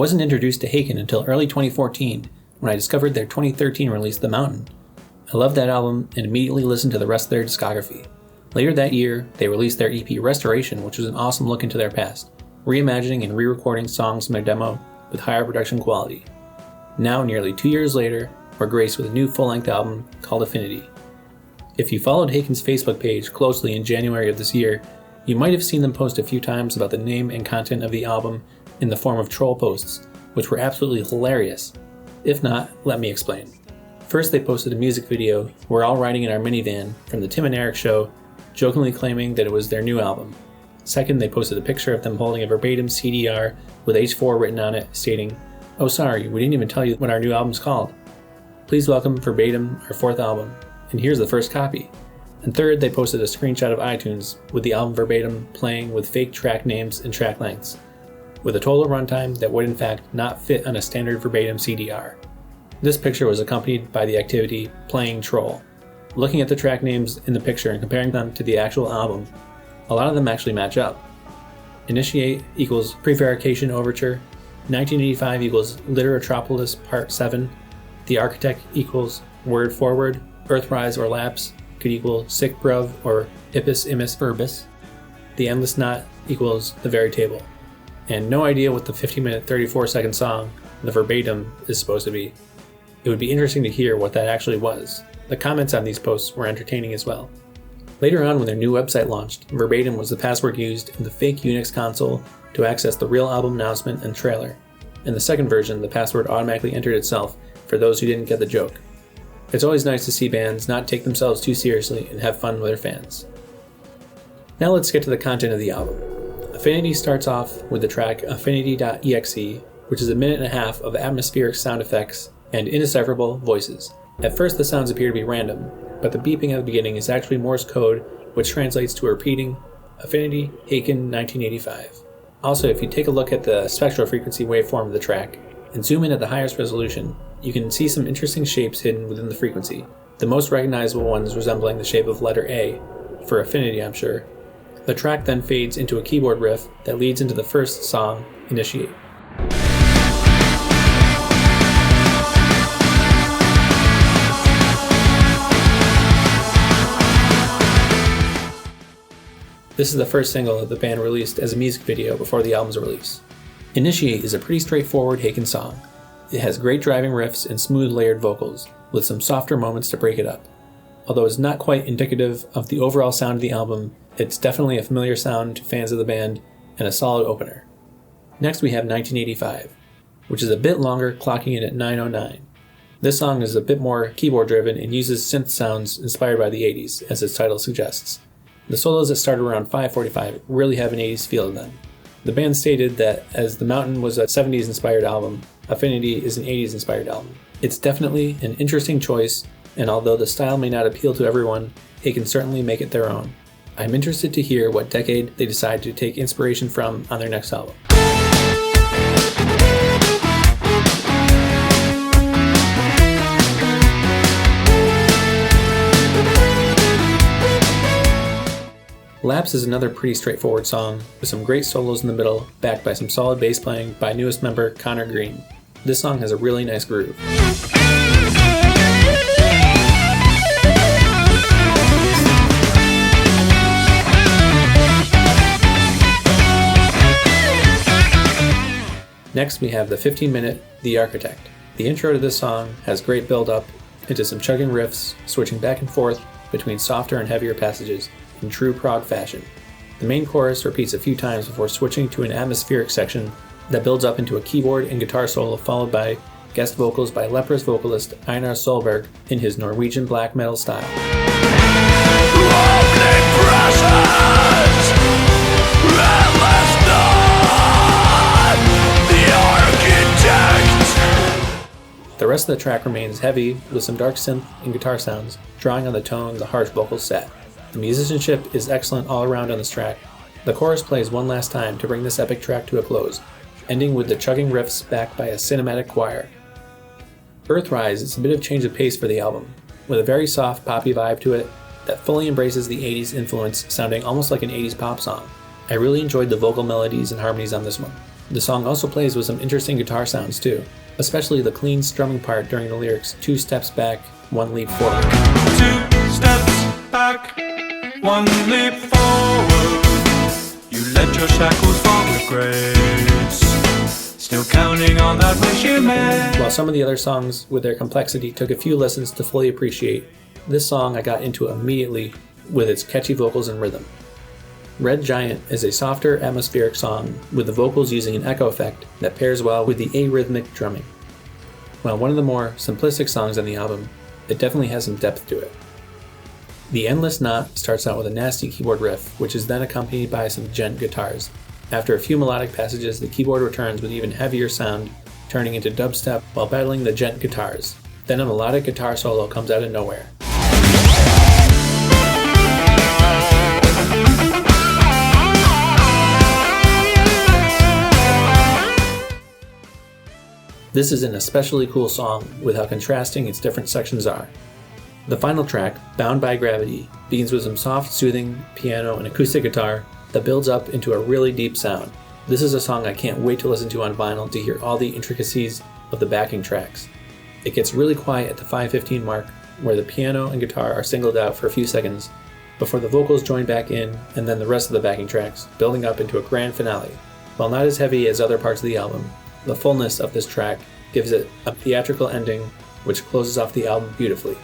wasn't introduced to Haken until early 2014 when I discovered their 2013 release The Mountain. I loved that album and immediately listened to the rest of their discography. Later that year, they released their EP Restoration, which was an awesome look into their past, reimagining and re-recording songs from their demo with higher production quality. Now, nearly 2 years later, we're graced with a new full-length album called Affinity. If you followed Haken's Facebook page closely in January of this year, you might have seen them post a few times about the name and content of the album in the form of troll posts, which were absolutely hilarious. If not, let me explain. First, they posted a music video, We're All Riding in Our Minivan, from the Tim and Eric Show, jokingly claiming that it was their new album. Second, they posted a picture of them holding a verbatim CDR with H4 written on it, stating, "Oh sorry, we didn't even tell you what our new album's called. Please welcome verbatim our fourth album, and here's the first copy." And third, they posted a screenshot of iTunes with the album verbatim playing with fake track names and track lengths, with a total runtime that would in fact not fit on a standard verbatim CDR. This picture was accompanied by the activity Playing Troll. Looking at the track names in the picture and comparing them to the actual album, a lot of them actually match up. Initiate equals Prevarication Overture, 1985 equals Literatropolis Part 7, The Architect equals Word Forward, Earthrise or Lapse could equal Sic Bruv or Ipis Imis Verbis, The Endless Knot equals The Very Table. And no idea what the 15-minute 34-second song, the verbatim, is supposed to be. It would be interesting to hear what that actually was. The comments on these posts were entertaining as well. Later on, when their new website launched, verbatim was the password used in the fake Unix console to access the real album announcement and trailer. In the second version, the password automatically entered itself for those who didn't get the joke. It's always nice to see bands not take themselves too seriously and have fun with their fans. Now let's get to the content of the album. Affinity starts off with the track Affinity.exe, which is a minute and a half of atmospheric sound effects and indecipherable voices. At first the sounds appear to be random, but the beeping at the beginning is actually Morse code, which translates to a repeating Affinity Haken 1985. Also, if you take a look at the spectral frequency waveform of the track and zoom in at the highest resolution, you can see some interesting shapes hidden within the frequency, the most recognizable ones resembling the shape of letter A, for Affinity I'm sure. The track then fades into a keyboard riff that leads into the first song, Initiate. This is the first single that the band released as a music video before the album's release. Initiate is a pretty straightforward Haken song. It has great driving riffs and smooth layered vocals, with some softer moments to break it up. Although it's not quite indicative of the overall sound of the album, it's definitely a familiar sound to fans of the band and a solid opener. Next we have 1985, which is a bit longer, clocking in at 9:09. This song is a bit more keyboard driven and uses synth sounds inspired by the 80s, as its title suggests. The solos that start around 5:45 really have an 80s feel to them. The band stated that as The Mountain was a 70s inspired album, Affinity is an 80s inspired album. It's definitely an interesting choice, and although the style may not appeal to everyone, it can certainly make it their own. I'm interested to hear what decade they decide to take inspiration from on their next album. Lapse is another pretty straightforward song, with some great solos in the middle, backed by some solid bass playing by newest member Connor Green. This song has a really nice groove. Next we have the 15-minute The Architect. The intro to this song has great build-up into some chugging riffs, switching back and forth between softer and heavier passages in true prog fashion. The main chorus repeats a few times before switching to an atmospheric section that builds up into a keyboard and guitar solo followed by guest vocals by Leprous vocalist Einar Solberg in his Norwegian black metal style. The rest of the track remains heavy with some dark synth and guitar sounds, drawing on the tone the harsh vocals set. The musicianship is excellent all around on this track. The chorus plays one last time to bring this epic track to a close, ending with the chugging riffs backed by a cinematic choir. Earthrise is a bit of change of pace for the album, with a very soft poppy vibe to it that fully embraces the 80s influence, sounding almost like an 80s pop song. I really enjoyed the vocal melodies and harmonies on this one. The song also plays with some interesting guitar sounds too, especially the clean strumming part during the lyrics 2 steps back, 1 leap forward. 2 steps back, 1 leap forward. You let your shackles fall with grace, still counting on that wish you made. While some of the other songs with their complexity took a few listens to fully appreciate, this song I got into immediately with its catchy vocals and rhythm. Red Giant is a softer, atmospheric song with the vocals using an echo effect that pairs well with the arrhythmic drumming. While one of the more simplistic songs on the album, it definitely has some depth to it. The Endless Knot starts out with a nasty keyboard riff, which is then accompanied by some gent guitars. After a few melodic passages, the keyboard returns with even heavier sound, turning into dubstep while battling the gent guitars. Then a melodic guitar solo comes out of nowhere. This is an especially cool song with how contrasting its different sections are. The final track, Bound by Gravity, begins with some soft, soothing piano and acoustic guitar that builds up into a really deep sound. This is a song I can't wait to listen to on vinyl to hear all the intricacies of the backing tracks. It gets really quiet at the 5:15 mark, where the piano and guitar are singled out for a few seconds, before the vocals join back in and then the rest of the backing tracks, building up into a grand finale. While not as heavy as other parts of the album, the fullness of this track gives it a theatrical ending which closes off the album beautifully.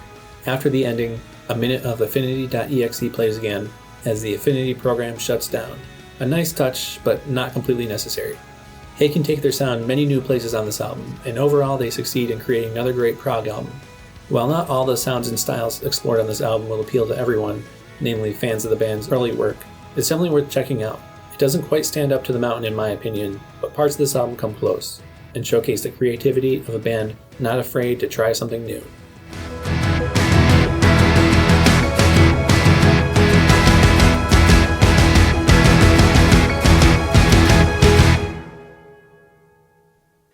After the ending, a minute of Affinity.exe plays again as the Affinity program shuts down. A nice touch, but not completely necessary. Haken take their sound many new places on this album, and overall they succeed in creating another great prog album. While not all the sounds and styles explored on this album will appeal to everyone, namely fans of the band's early work, it's definitely worth checking out. It doesn't quite stand up to the mountain in my opinion, but parts of this album come close, and showcase the creativity of a band not afraid to try something new.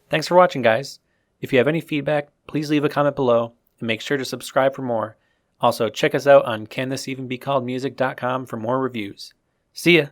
Thanks for watching, guys. If you have any feedback, please leave a comment below, and make sure to subscribe for more. Also, check us out on canthisevenbecalledmusic.com for more reviews. See ya!